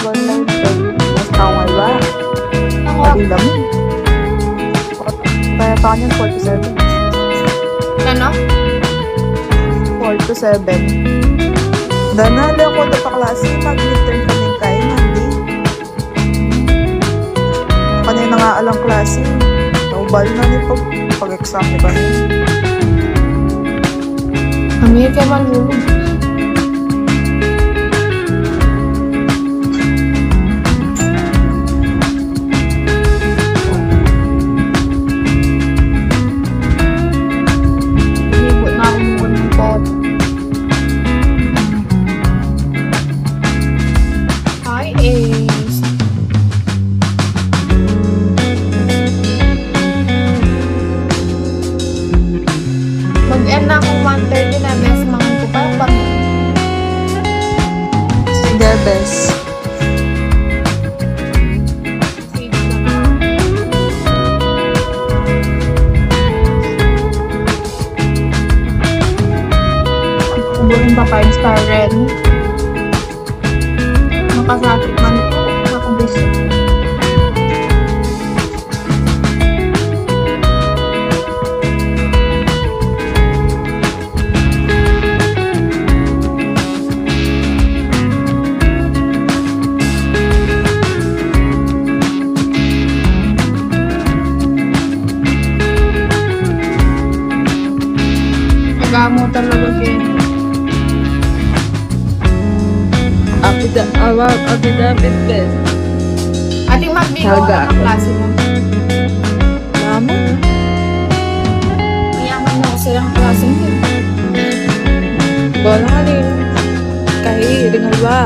online. Mas tao nga ba? Ako, Pwede lang. Kaya pa kanyan 4 to 7. ano? 4 to 7. Dana, di ako na pa klase. Mag-midterm kaming kain, Monday. Kanina nga alang klase. Naubal na niyo pag-exam ni ba? Kami ka malulog. Libot na akong mukha ng pot. Hi, Ace. Mag-end na akong 1:30 na mes mga ko pa ba? Sige, best. Kuburin pa 5-star red. Makasakit man ito. Nakabisi. Nagamo talaga siya. Abidabit, best. Ating magbigo Talaga. ang klase mo. Mamo? Mayaman na ako silang klase mo. Bola ka rin. Kahit ringal ba?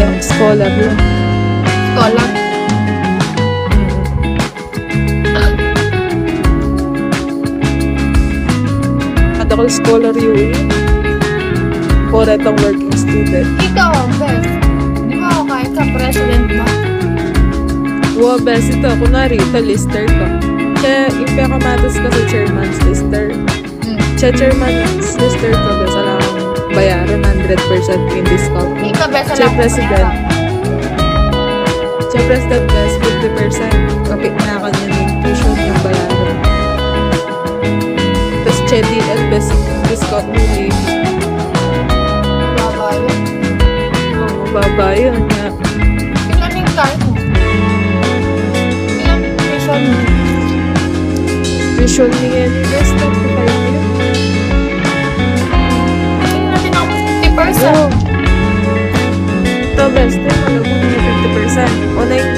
Yung scholar lang. Scholar. At ako scholar UE. For itong working student. Ikaw, best. Di ba ako kahit sa president ba? Wow, best ito. Kunwari, ito lister ko. Kaya yung pinakamatas ko sa chairman's lister. Sa chairman's lister ko, best alam bayaran 100% in discount. Ikaw, best. Sa president. Sa president, best 50%. Kapit na kanya yung tuition yung bayaran. Tapos CHEDL, best discount nili. Babayo. Mababa yun nga. Ilan yung card mo? Ilan yung tuition mo? Tuition niya ni best 35 yun. Tingnan natin ako 50%. Oo. Ito best, malabog na 50%. O na yung